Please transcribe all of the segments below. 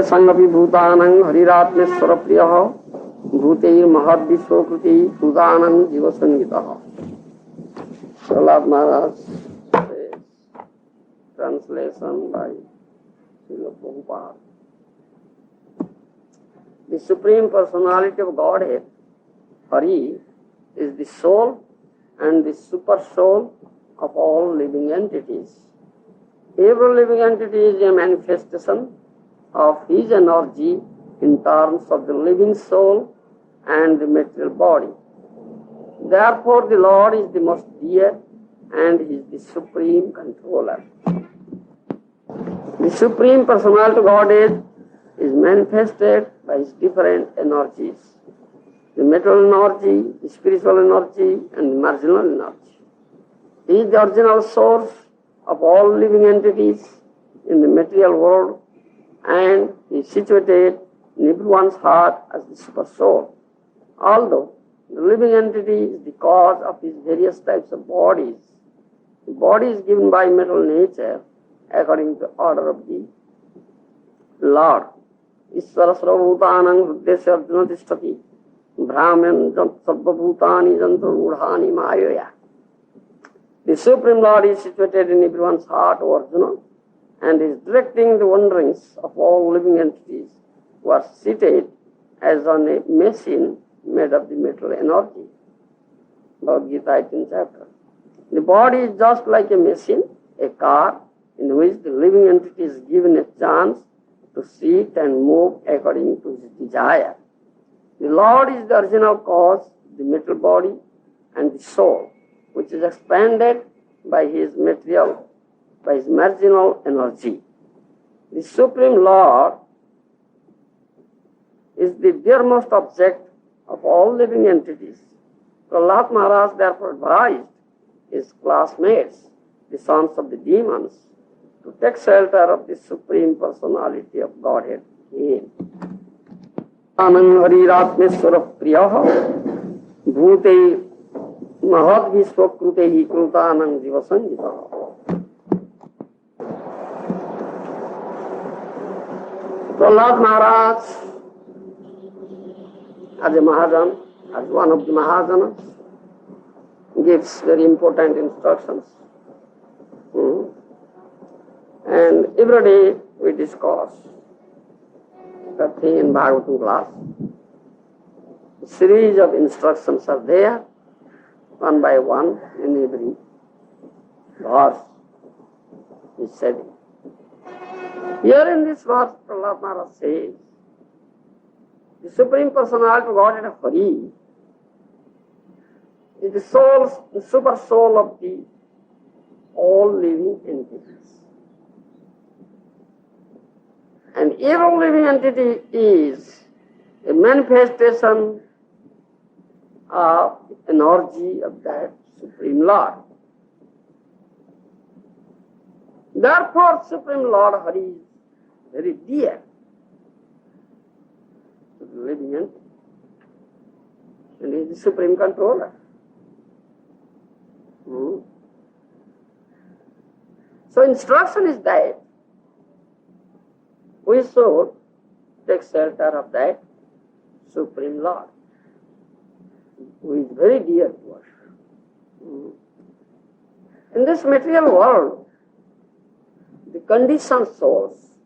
संगपि भूतानं हरिरात्मेश्वर प्रियः भूतेर महद विश्वकृति भूतानं जीव संगीतः. Prahlad Maharaj says, translation by Srila Prabhupada. The Supreme Personality of Godhead, Hari, is the soul and the super soul of all living entities. Every living entity is a manifestation of his energy in terms of the living soul and the material body. Therefore, the Lord is the most dear and he is the supreme controller. The Supreme Personality of Godhead is manifested by his different energies. The material energy, the spiritual energy, and the marginal energy. He is the original source of all living entities in the material world, and he is situated in everyone's heart as the super soul. Although the living entity is the cause of his various types of bodies, the body is given by material nature according to the order of the Lord. Ishvara sarvabhutanam hridesya arjuna tishtati brahman sarvabhutani jantrurudhani mayaya. The Supreme Lord is situated in everyone's heart, O Arjuna, and is directing the wanderings of all living entities who are seated as on a machine made of the material energy. Bhagavad Gita 18th chapter. The body is just like a machine, a car, in which the living entity is given a chance to sit and move according to his desire. The Lord is the original cause, the material body, and the soul, which is expanded by his material, by his marginal energy. The Supreme Lord is the dearmost object of all living entities. Prahlad Maharaj therefore advised his classmates, the sons of the demons, to take shelter of the Supreme Personality of Godhead in Anand Hariratmeswara Priyaha Bhute Mahad Vishwakrutehi Krutanang Jivasangita. Prahlad Maharaj, as a Mahajan, as one of the Mahajanas, gives very important instructions. And every day we discuss that thing in Bhagavatam class. A series of instructions are there, one by one, in every verse is said. Here in this verse, Prahlad Maharaj says, the Supreme Personality of Godhead Hari is the super soul of the all living entities. And every living entity is a manifestation of energy of that Supreme Lord. Therefore, Supreme Lord Hari is very dear to the living entity. And he is the Supreme Controller. So instruction is that we should take shelter of that Supreme Lord, who is very dear to us. In this material world, the conditioned souls,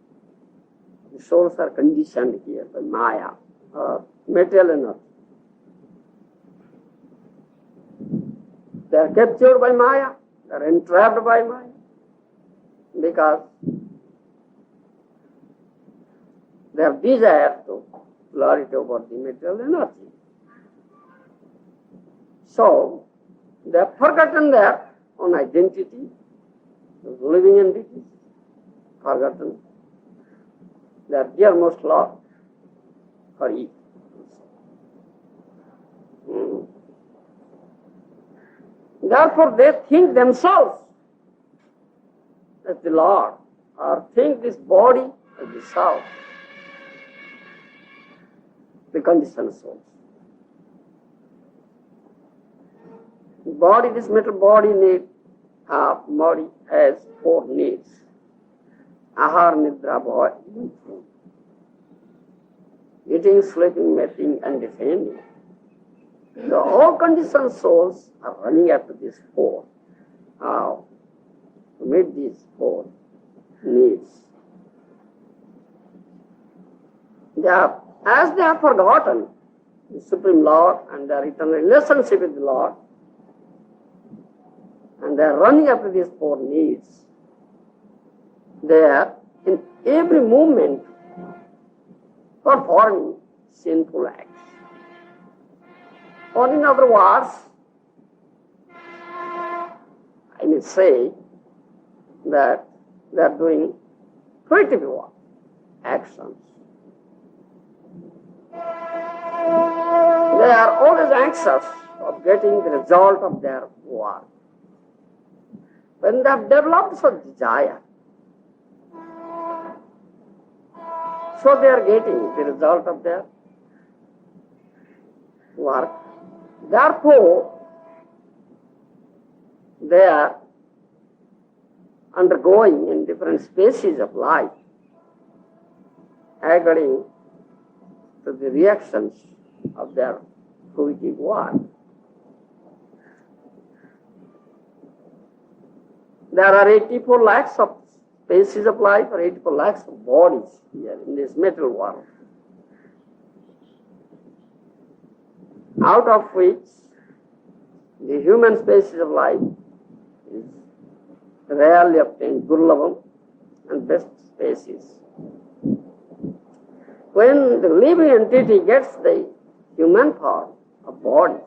the souls are conditioned here by Maya, material energy. They are captured by Maya, they are entrapped by Maya, because their desire to lord it over the material energy. So, they have forgotten their own identity, those living entities, forgotten their dearmost Lord, Hari. Therefore, they think themselves as the Lord, or think this body as the self, the conditioned souls. The body, this material body has four needs. Ahar, Nidra, Bhava, even food. eating, sleeping, mating, and defending. So all conditioned souls are running after this four. How to meet these four needs? As they have forgotten the Supreme Lord and their eternal relationship with the Lord, and they are running after these four needs, they are in every moment performing sinful acts. Or in other words, I may say that they are doing creative work, actions. They are always anxious of getting the result of their work. When they have developed such desire, so they are getting the result of their work. Therefore, they are undergoing in different species of life according to the reactions of their fruitive work. There are 84 lakhs of species of life or 84 lakhs of bodies here in this material world, out of which the human species of life is rarely obtained, durlabham, and best species. When the living entity gets the human form of body,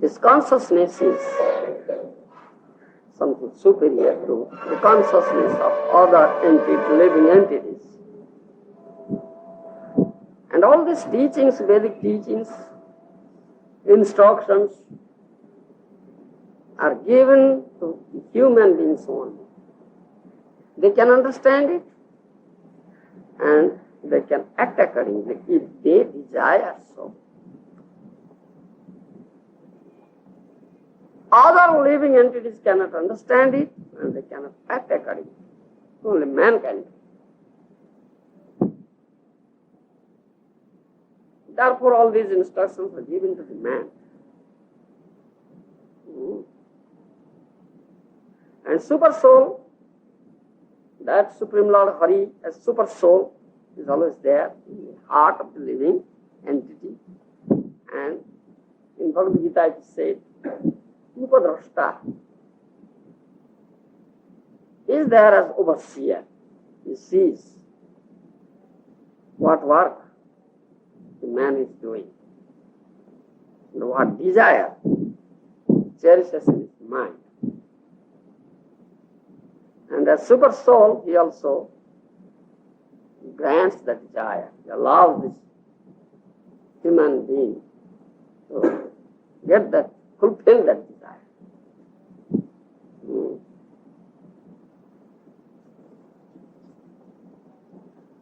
his consciousness is something superior to the consciousness of other living entities. And all these teachings, Vedic teachings, instructions, are given to human beings only. They can understand it and they can act accordingly if they desire so. Other living entities cannot understand it and they cannot act accordingly. Only man can. Therefore, all these instructions are given to the man. And Supersoul, that Supreme Lord Hari as Supersoul, is always there in the heart of the living entity. And in Bhagavad Gita it is said, Upadrashta is there as overseer. He sees what work the man is doing and what desire cherishes in his mind. And as Supersoul, he also grants the desire. He allows this human being to get that, fulfill that desire.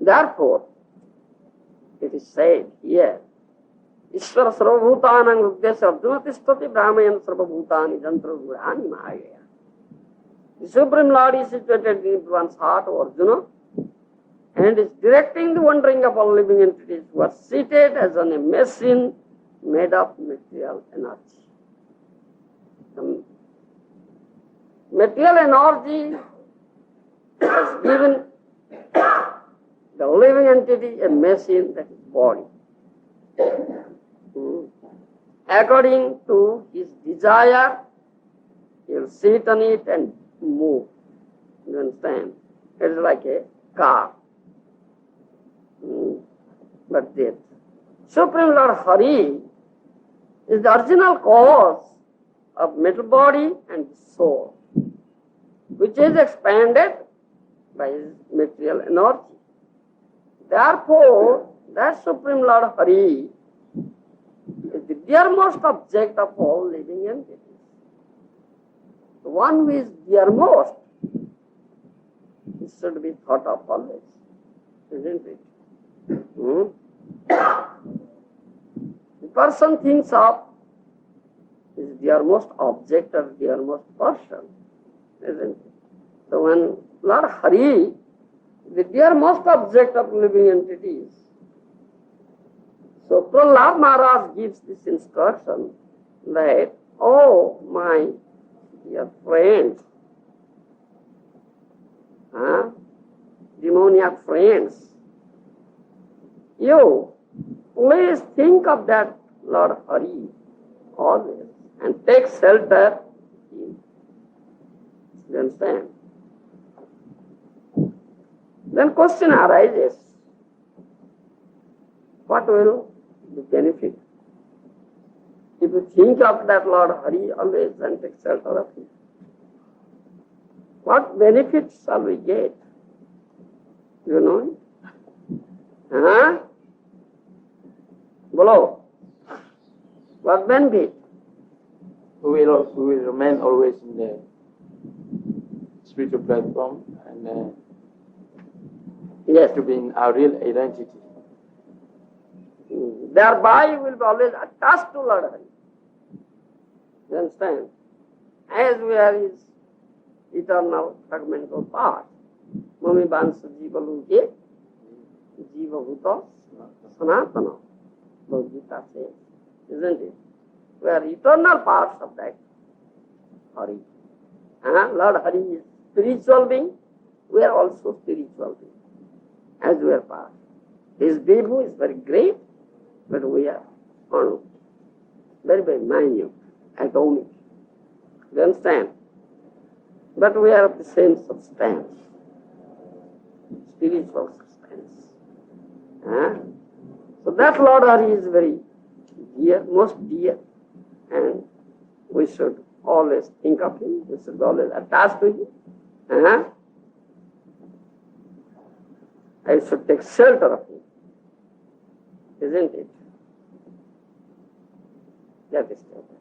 Therefore, it is said here, Ishvara sarvabhutanang uddesya arjuna tishtati brahmayan sarvabhutani jantra gurani mahaya. The Supreme Lord is situated in one's heart, O Arjuna, and is directing the wandering of all living entities who are seated as on a machine made of material energy. The material energy has given the living entity a machine, that is body. According to his desire, he will sit on it and move. You understand? It is like a car. But the Supreme Lord Hari is the original cause of mental body and soul, which is expanded by his material energy. Therefore, that Supreme Lord Hari is the dearmost object of all living entities. The one who is dearmost should be thought of always, isn't it? The person thinks of his dearmost object or dearmost person, isn't it? So when Lord Hari, the dearmost object of living entities, So Prahlad Maharaj gives this instruction that, oh my dear friends, demoniac friends, you please think of that Lord Hari always and take shelter in him. You understand? Then question arises, what will the benefit? If you think of that Lord Hari always and take shelter of him, what benefits shall we get? You know? Bolo. What benefit? We will remain always in the spiritual platform and Yes. to be in our real identity. Thereby you will be always attached to Lord Hari. You understand? As we are his eternal fragmental part. Mami Bansa Jiva Luke, Jiva Bhuta, Sanatana. Lord Gita says, isn't it? We are eternal parts of that Hari. Lord Hari is spiritual being, we are also spiritual being, as we are part. His Vibhu is very great, but we are very, very minute, atomic. You understand? But we are of the same substance, spiritual substance. So that Lord Hari is very dear, most dear, and we should always think of him, we should always attach to him. I should take shelter of him, isn't it? That is stated.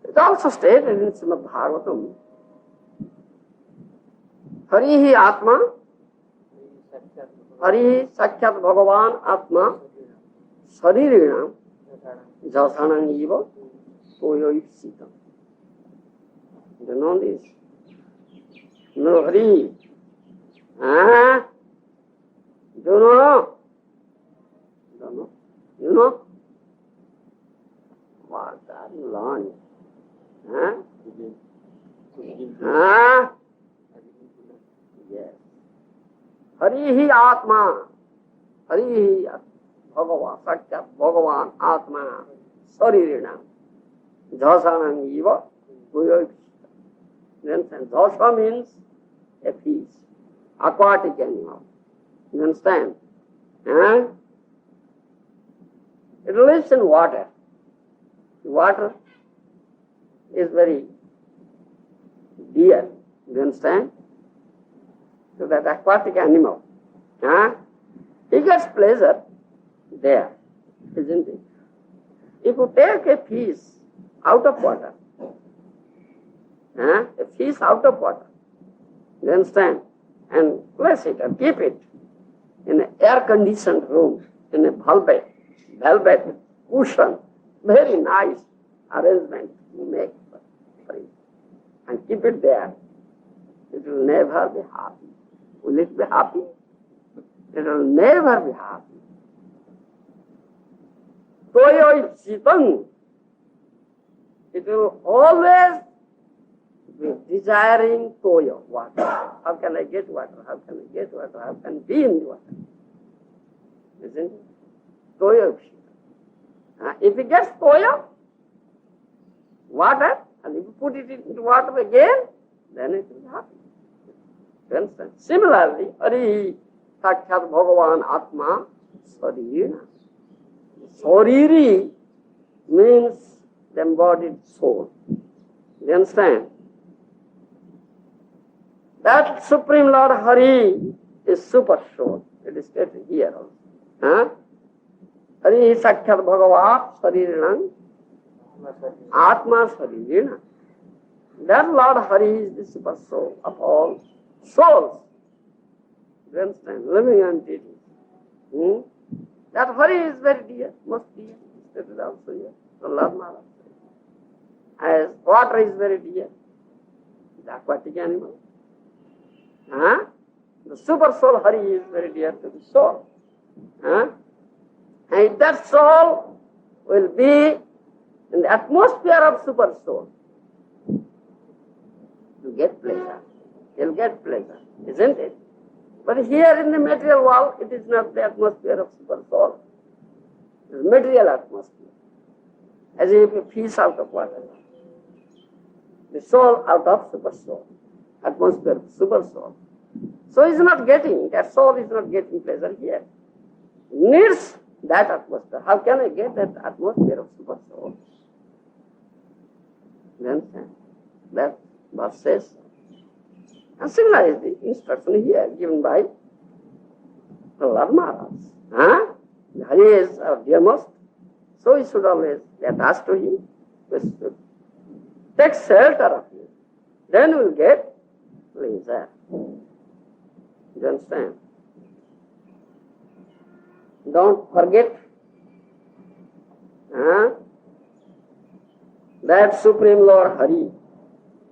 It's also stated in Srimad Bhagavatam, Harihi Atma, Harihi Sakyat Bhagavan Atma, Sharirina, Jasanang Eva, Toyo Ipsitam. You know this? No, Hari. Do you know? Don't know? You know? What are you learning? Yes. Harihi Atma. Harihi Bhagavan, Sakyat Bhagavan Atma, Sharirina, Jasanang Eva, Toyo Ipsitam. Jasa means a fish, aquatic animal. You understand? It lives in water. Water is very dear. You understand? So that aquatic animal, he gets pleasure there, isn't it? If you take a fish out of water, a fish out of water, you understand, and place it and keep it in an air-conditioned room, in a velvet cushion, very nice arrangement you make for it, and keep it there, it will never be happy. Will it be happy? It will never be happy. Toyo Ipsitam, it will always be desiring toyo, water. How can I get water? How can I get water? How can I be in the water? Isn't it? Toyo Ipsitam. If it gets toyo, water, and if you put it into water again, then it is happy. You understand? Similarly, Hari Sakyat Bhagavan Atma Saririna. Sariri means the embodied soul. You understand? That Supreme Lord Hari is Supersoul. It is stated here also. Hari Sakyat Bhagavan Saririna. Atma Saririna. That Lord Hari is the super soul of all souls. You understand? Living entities. That Hari is very dear, most dear. That is also here. The Lord Maharaj. As water is very dear, the aquatic animal. The super soul Hari is very dear to the soul. And that soul will be in the atmosphere of Supersoul. You get pleasure. You'll get pleasure, isn't it? But here in the material world, it is not the atmosphere of Supersoul. It is material atmosphere. As if a fish out of water. The soul out of Supersoul. Atmosphere of Supersoul. So he's not getting, that soul is not getting pleasure here. Needs that atmosphere. How can I get that atmosphere of Supersoul? You understand? That verse says. And similar is the instruction here given by Prahlad Maharaj. Hari is our dearmost, so we should always be attached to him. We should take shelter of him. Then we will get pleasure. You understand? Don't forget that Supreme Lord Hari,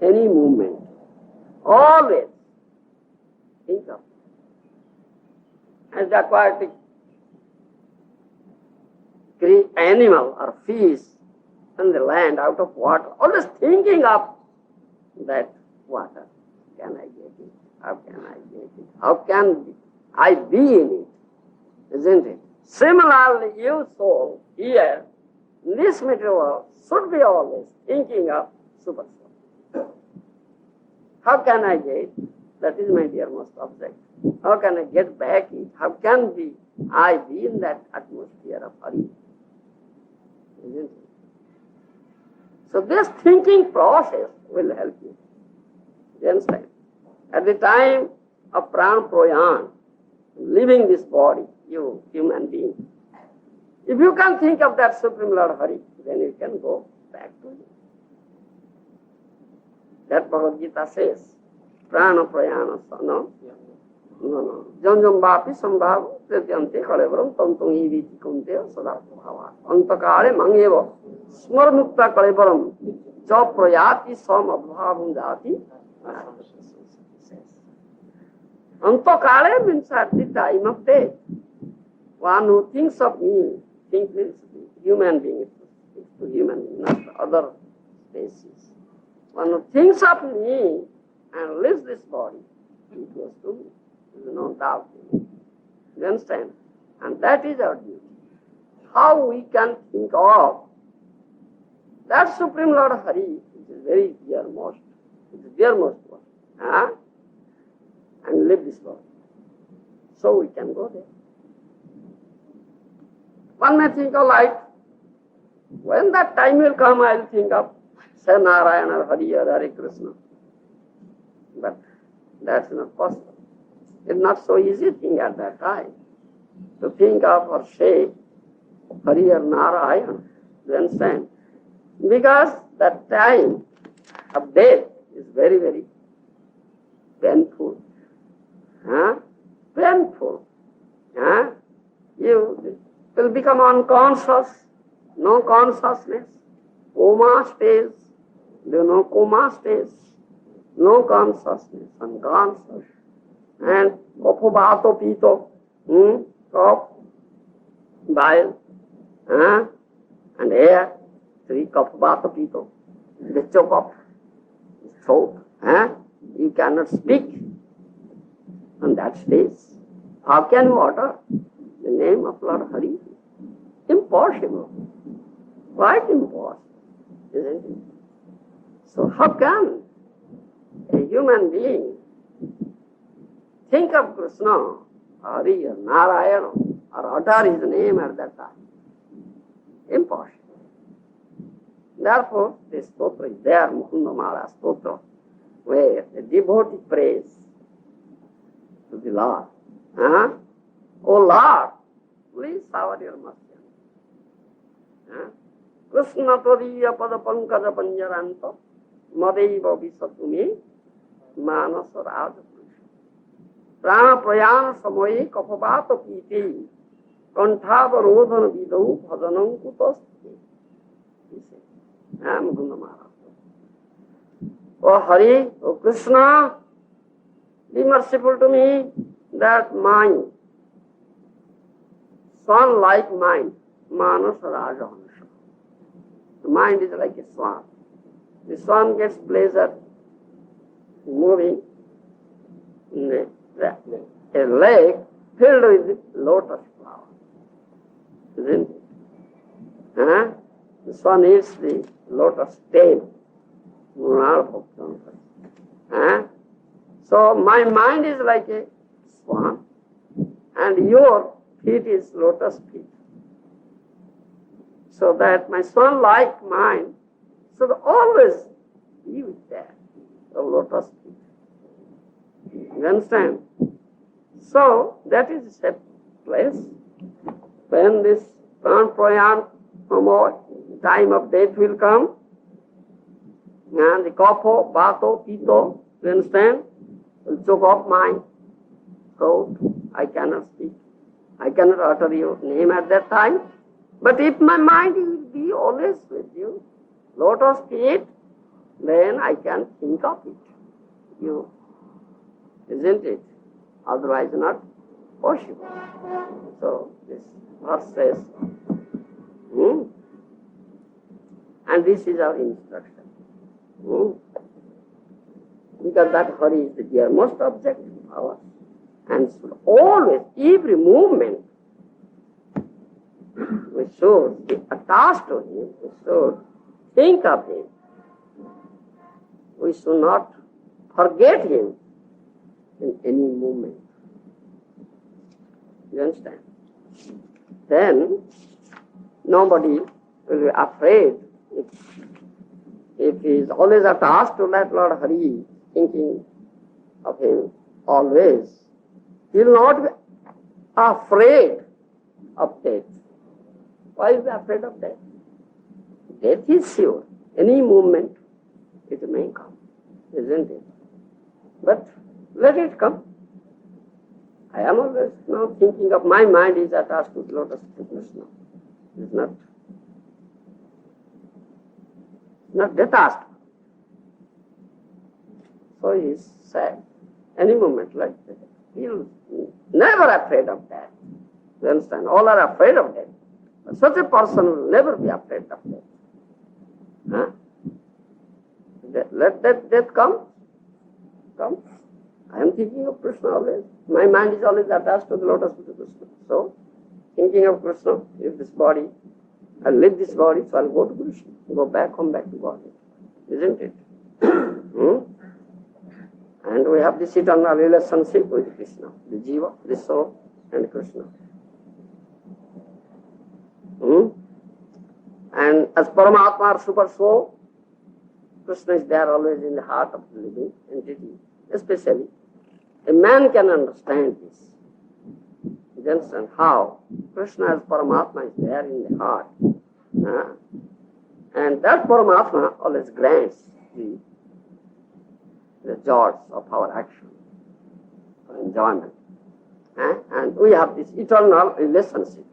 any movement, always think of. As the aquatic animal or fish on the land out of water, always thinking of that water. Can I get it? How can I get it? How can I be in it? Isn't it? Similarly, you soul here, in this material world, should be always thinking of Supersoul. How can I get? That is my dearmost object. How can I get back it? How can I be in that atmosphere of Hari? Isn't it? So this thinking process will help you. You understand? At the time of pran prayan, leaving this body, you human being, if you can think of that Supreme Lord Hari, then you can go back to him. That Bhagavad Gita says, prana prayana no? No. Janjam vapi sambhav pratyante kalevaram tantung iviti kunteya sadatma bhava. Antakale mangeva smarmukta kalevaram ja prayati sam abhavam jati. Antakale means at the time of death. One who thinks of me, think means human being, it's to human being, not other species. One who thinks of me and leaves this body, he goes to me. There is no doubt in it. You understand? And that is our duty. How we can think of that Supreme Lord Hari, which is very dearmost, it is dearmost one, and leave this body. So we can go there. One may think of light. When that time will come, I will think of say Narayana or Hari or Hare Krishna. But that's not possible. It's not so easy thing at that time to think of or say Hari or Narayana. You understand? Because that time of death is very, very painful. Painful. You will become unconscious, no consciousness, coma stage. Do you know coma stage? No consciousness, unconscious. And kaphabato pito, cough, bile, and air, three kaphabato pito, the choke of throat. You cannot speak on that stage. How can you utter the name of Lord Hari? Impossible. Quite impossible, isn't it? So how can a human being think of Krishna, Hari, or Narayana, or utter his name at that time? Impossible. Therefore, this stotra is there, Mukundamala stotra, where the devotee prays to the Lord. Oh Lord, please shower your mercy. Krishna todiya pada pankaja panjaranto madaiva visatumi manasa raja prana prayana samoye kaphabato piti kanthavarodhana vidau bhajanam kutasti. He said, Mukunda Maharaj. Oh Hari, oh Krishna, be merciful to me that my swan-like mind, manas rajahansha. The mind is like a swan. The swan gets pleasure moving in a lake filled with lotus flower, isn't it? Huh? The swan eats the lotus stem. Huh? So my mind is like a swan, and your feet is lotus feet. So that my swan-like mind should always be with that, the lotus feet. You understand? So that is a set place. When this pran time of death will come, and the kapho, bato, pito, you understand, will choke off my throat. I cannot speak. I cannot utter your name at that time. But if my mind will be always with you, lotus feet, then I can think of it. You, isn't it? Otherwise not possible. So this verse says, and this is our instruction. Because that Hari is the dearmost object of ours. And should always, every movement, we should be attached to him, we should think of him. We should not forget him in any movement. You understand? Then nobody will be afraid if he is always attached to that Lord Hari, thinking of him always. He will not be afraid of death. Why is he afraid of death? Death is sure. Any moment it may come, isn't it? But let it come. I am always now thinking of my mind is attached to lotus Krishna. It is not detached. So he is sad. Any moment like that. He is never afraid of death. You understand? All are afraid of death. But such a person will never be afraid of death. Huh? Let that death come. Come. I am thinking of Krishna always. My mind is always attached to the lotus of Krishna. So, thinking of Krishna, if this body, I'll leave this body, so I'll go to Krishna. Go back, come back to body. Isn't it? And we have this eternal relationship with Krishna, the Jiva, the soul, and Krishna. And as Paramatma or Supersoul, Krishna is there always in the heart of the living entity. Especially, a man can understand this. You understand how Krishna as Paramatma is there in the heart. And that Paramatma always grants the joys of our action, our enjoyment. And we have this eternal relationship.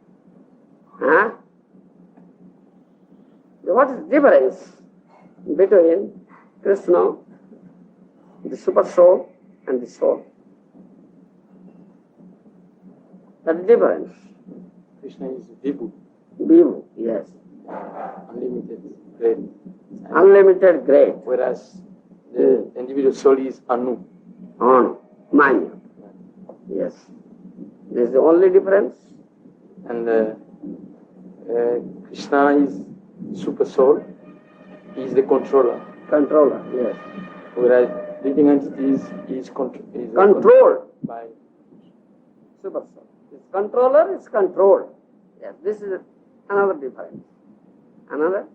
What is the difference between Krishna, the Supersoul, and the soul? That is difference. Krishna is Vibhu. Vibhu, yes. Unlimited, great. Unlimited, great. Whereas the individual soul is Anu. Anu, minute. Yes. This is the only difference. And Krishna is Supersoul. He is the controller. Controller, yes. Whereas living entities is controlled by Supersoul. This controller is controlled. Yes, this is another difference. Another?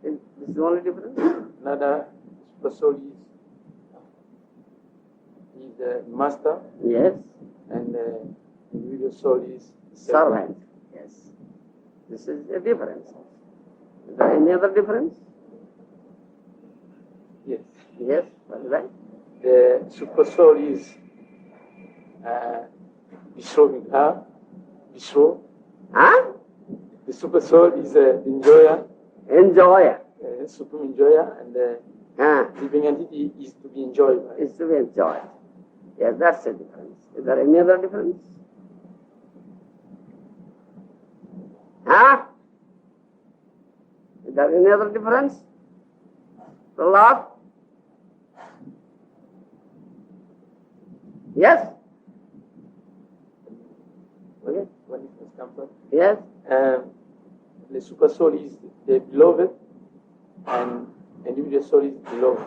This is the only difference? Another Supersoul is the master. Yes. And the individual soul is servant. Yes. This is a difference. Is there any other difference? Yes. Yes, that's right. The Supersoul is Vishwa. Huh? The Supersoul is enjoyer. Enjoyer. Supreme enjoyer, and the living entity is to be enjoyed. Right? Is to be enjoyed. Yes, that's the difference. Is there any other difference? Huh? Is there any other difference? Prahlad? Yes? What difference comes from? Yes? The super soul is the beloved, and individual soul is beloved.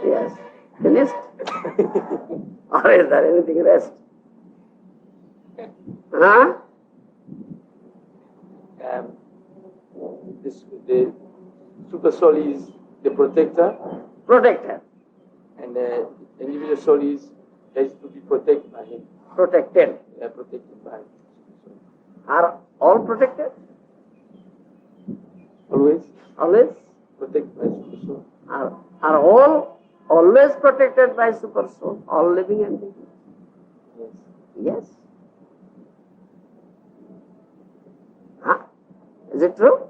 Yes. Finished? Or is there anything rest? Huh? The super soul is the protector, Protector. and the individual soul has to be protected by him. Protected. Protected by him. Are all protected? Always Always? protected by super soul. Are all always protected by super soul? All living entities? Yes. Yes. Huh? Is it true?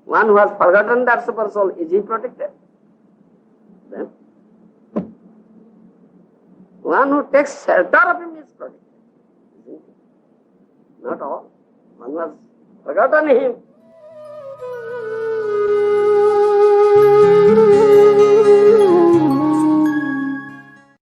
One who has forgotten that super soul, is he protected? Then one who takes shelter of him is protected. Isn't it? Not all. One who has forgotten him,